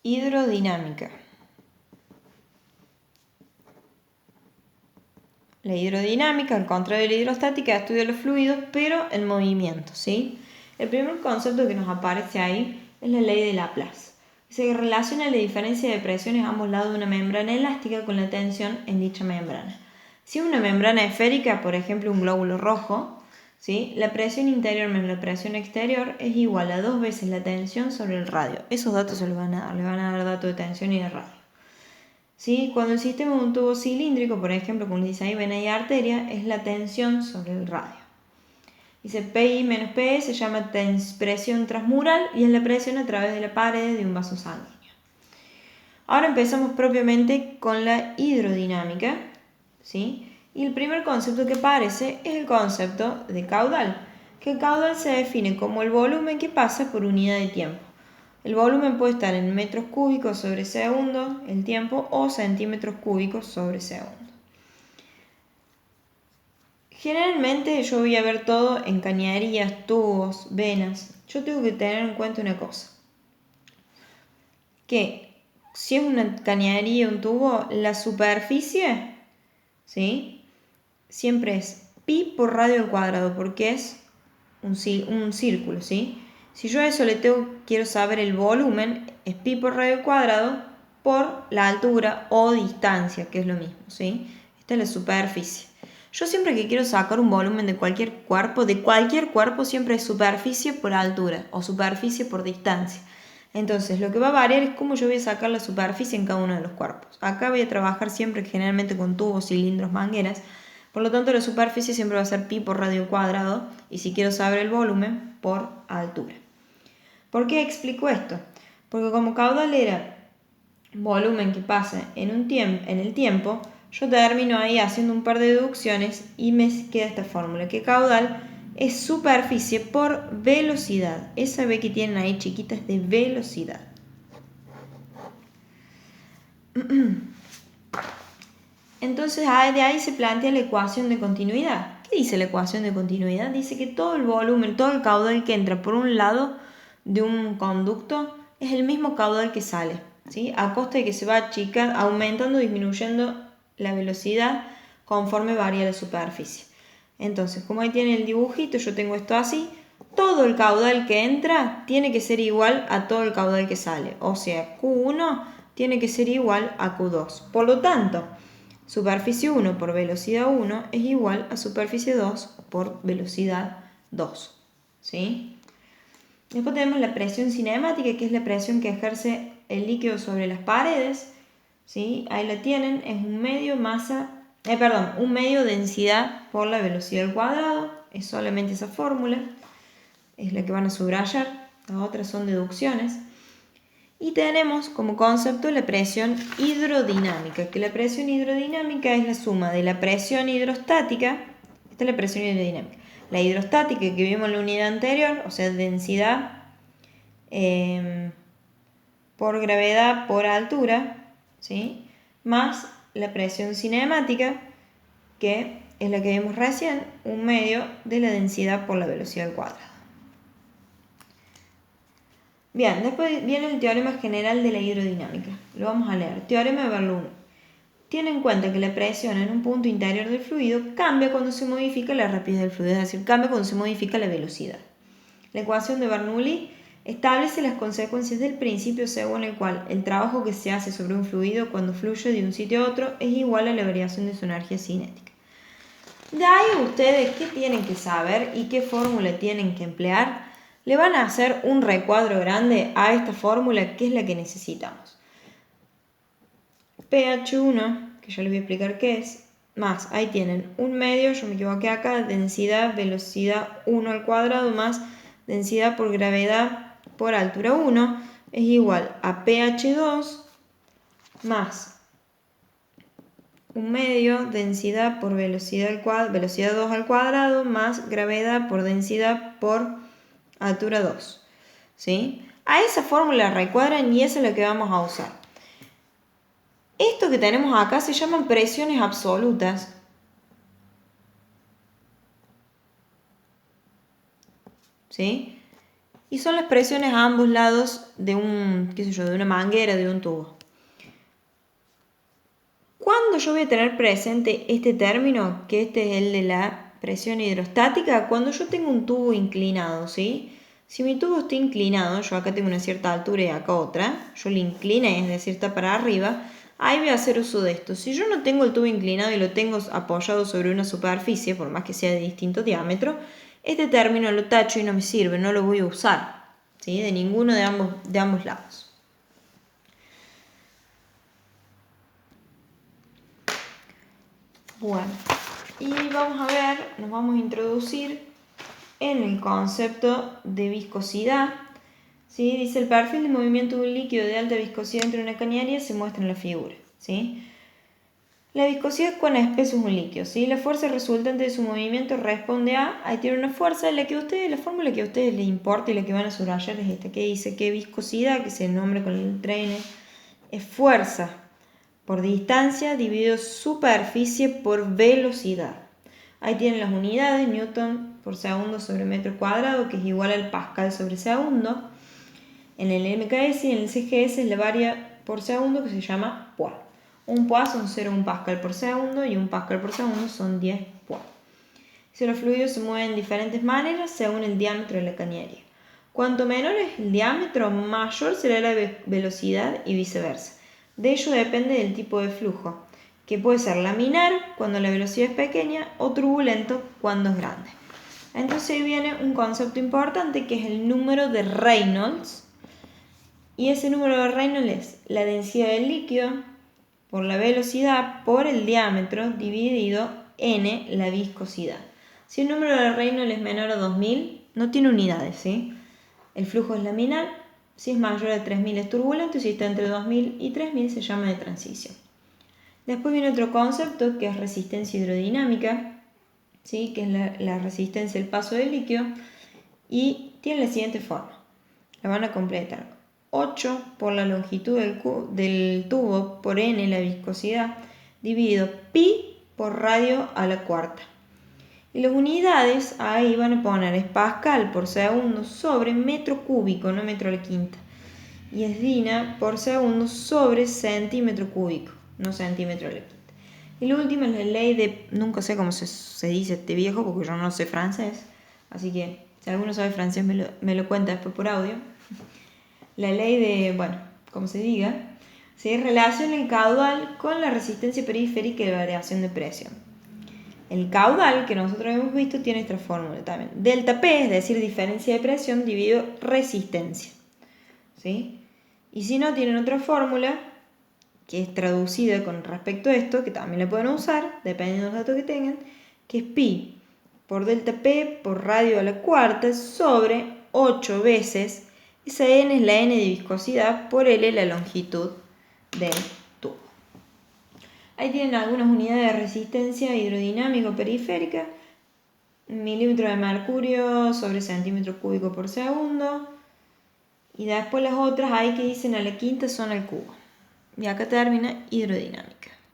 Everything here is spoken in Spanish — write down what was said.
hidrodinámica. La hidrodinámica, al contrario de la hidrostática, estudia los fluidos, pero en movimiento, ¿sí? El primer concepto que nos aparece ahí es la ley de Laplace. Se relaciona la diferencia de presiones a ambos lados de una membrana elástica con la tensión en dicha membrana. Si es una membrana esférica, por ejemplo un glóbulo rojo, ¿sí?, la presión interior menos la presión exterior es igual a 2 veces la tensión sobre el radio. Esos datos se los van a dar, le van a dar datos de tensión y de radio. ¿Sí? Cuando el sistema es un tubo cilíndrico, por ejemplo, como dice ahí, vena y arteria, es la tensión sobre el radio. Dice PI menos PE se llama presión transmural y es la presión a través de la pared de un vaso sanguíneo. Ahora empezamos propiamente con la hidrodinámica, ¿sí? Y el primer concepto que aparece es el concepto de caudal, que el caudal se define como el volumen que pasa por unidad de tiempo. El volumen puede estar en metros cúbicos sobre segundo, el tiempo, o centímetros cúbicos sobre segundo. Generalmente yo voy a ver todo en cañerías, tubos, venas. Yo tengo que tener en cuenta una cosa. Que si es una cañería, un tubo, la superficie, ¿sí?, siempre es pi por radio al cuadrado, porque es un círculo, ¿sí? Si yo a eso quiero saber el volumen, es pi por radio al cuadrado por la altura o distancia, que es lo mismo, ¿sí? Esta es la superficie. Yo siempre que quiero sacar un volumen de cualquier cuerpo siempre es superficie por altura o superficie por distancia. Entonces, lo que va a variar es cómo yo voy a sacar la superficie en cada uno de los cuerpos. Acá voy a trabajar siempre generalmente con tubos, cilindros, mangueras. Por lo tanto, la superficie siempre va a ser pi por radio al cuadrado y si quiero saber el volumen, por altura. ¿Por qué explico esto? Porque como caudal era volumen que pasa en el tiempo, yo termino ahí haciendo un par de deducciones y me queda esta fórmula, que caudal es superficie por velocidad. Esa V que tienen ahí chiquita es de velocidad. Entonces de ahí se plantea la ecuación de continuidad. ¿Qué dice la ecuación de continuidad? Dice que todo el volumen, todo el caudal que entra por un lado de un conducto es el mismo caudal que sale, ¿sí?, a costa de que se va aumentando o disminuyendo la velocidad conforme varía la superficie. Entonces, como ahí tiene el dibujito, yo tengo esto así, todo el caudal que entra tiene que ser igual a todo el caudal que sale. O sea, Q1 tiene que ser igual a Q2. Por lo tanto, superficie 1 por velocidad 1 es igual a superficie 2 por velocidad 2. ¿Sí? Después tenemos la presión cinemática, que es la presión que ejerce el líquido sobre las paredes. ¿Sí? Ahí la tienen, es un medio densidad por la velocidad al cuadrado. Es solamente esa fórmula, es la que van a subrayar. Las otras son deducciones. Y tenemos como concepto la presión hidrodinámica, que la presión hidrodinámica es la suma de la presión hidrostática. Esta es la presión hidrodinámica. La hidrostática que vimos en la unidad anterior, o sea, densidad por gravedad por altura, ¿sí?, más la presión cinemática, que es la que vimos recién, un medio de la densidad por la velocidad al cuadrado. Bien, después viene el teorema general de la hidrodinámica. Lo vamos a leer. Teorema de Bernoulli. Tiene en cuenta que la presión en un punto interior del fluido cambia cuando se modifica la rapidez del fluido, es decir, cambia cuando se modifica la velocidad. La ecuación de Bernoulli establece las consecuencias del principio según el cual el trabajo que se hace sobre un fluido cuando fluye de un sitio a otro es igual a la variación de su energía cinética. De ahí ustedes qué tienen que saber y qué fórmula tienen que emplear. Le van a hacer un recuadro grande a esta fórmula, que es la que necesitamos. pH1, que ya les voy a explicar qué es, más, ahí tienen un medio, yo me equivoqué acá, densidad, velocidad 1 al cuadrado, más densidad por gravedad por altura 1, es igual a pH2 más un medio, densidad por velocidad 2 al cuadrado, más gravedad por densidad por altura 2. ¿Sí? A esa fórmula recuadran y esa es la que vamos a usar. Esto que tenemos acá se llaman presiones absolutas. ¿Sí? y son las presiones a ambos lados de de una manguera, de un tubo. ¿Cuándo yo voy a tener presente este término, que este es el de la presión hidrostática? Cuando yo tengo un tubo inclinado, ¿sí? Si mi tubo está inclinado, yo acá tengo una cierta altura y acá otra, yo lo incliné, es decir, está para arriba, ahí voy a hacer uso de esto. Si yo no tengo el tubo inclinado y lo tengo apoyado sobre una superficie, por más que sea de distinto diámetro, este término lo tacho y no me sirve, no lo voy a usar, ¿sí? De ninguno de ambos lados. Bueno, y vamos a ver, nos vamos a introducir en el concepto de viscosidad. ¿Sí? Dice: el perfil de movimiento de un líquido de alta viscosidad dentro de una cañería se muestra en la figura. ¿Sí? La viscosidad es cuán espeso es un líquido. ¿Sí? La fuerza resultante de su movimiento responde a, ahí tiene una fuerza, la fórmula que a ustedes les importa y la que van a subrayar es esta, que dice que viscosidad, que se nombra con el letra N, es fuerza por distancia dividido superficie por velocidad. Ahí tienen las unidades: Newton por segundo sobre metro cuadrado, que es igual al pascal sobre segundo. En el MKS y en el CGS es la varia por segundo, que se llama poids. Un poids son 0,1 pascal por segundo y un pascal por segundo son 10 poids. Si los fluidos se mueven de diferentes maneras según el diámetro de la cañería. Cuanto menor es el diámetro, mayor será la velocidad y viceversa. De ello depende del tipo de flujo, que puede ser laminar cuando la velocidad es pequeña o turbulento cuando es grande. Entonces ahí viene un concepto importante, que es el número de Reynolds. Y ese número de Reynolds es la densidad del líquido por la velocidad por el diámetro dividido n la viscosidad. Si el número de Reynolds es menor a 2000, no tiene unidades, ¿sí? El flujo es laminar. Si es mayor a 3000 es turbulento, y si está entre 2000 y 3000 se llama de transición. Después viene otro concepto, que es resistencia hidrodinámica, ¿sí? Que es la resistencia al paso del líquido, y tiene la siguiente forma. La van a completar: 8 por la longitud del tubo por n la viscosidad, dividido pi por radio a la cuarta. Y las unidades ahí van a poner es pascal por segundo sobre metro cúbico, no metro a la quinta. Y es dina por segundo sobre centímetro cúbico, no centímetro a la quinta. Y la última es la ley de, nunca sé cómo se dice este viejo porque yo no sé francés, así que si alguno sabe francés me lo cuenta después por audio. La ley de, bueno, como se diga, se relaciona el caudal con la resistencia periférica y la variación de presión. El caudal que nosotros hemos visto tiene esta fórmula también: delta P, es decir, diferencia de presión, dividido resistencia. ¿Sí? Y si no, tienen otra fórmula que es traducida con respecto a esto, que también la pueden usar, dependiendo de los datos que tengan, que es pi por delta P por radio a la cuarta sobre 8 veces, esa n es la n de viscosidad, por L la longitud del tubo. Ahí tienen algunas unidades de resistencia hidrodinámica periférica: milímetro de mercurio sobre centímetro cúbico por segundo. Y después las otras ahí que dicen a la quinta son al cubo. Y acá termina hidrodinámica.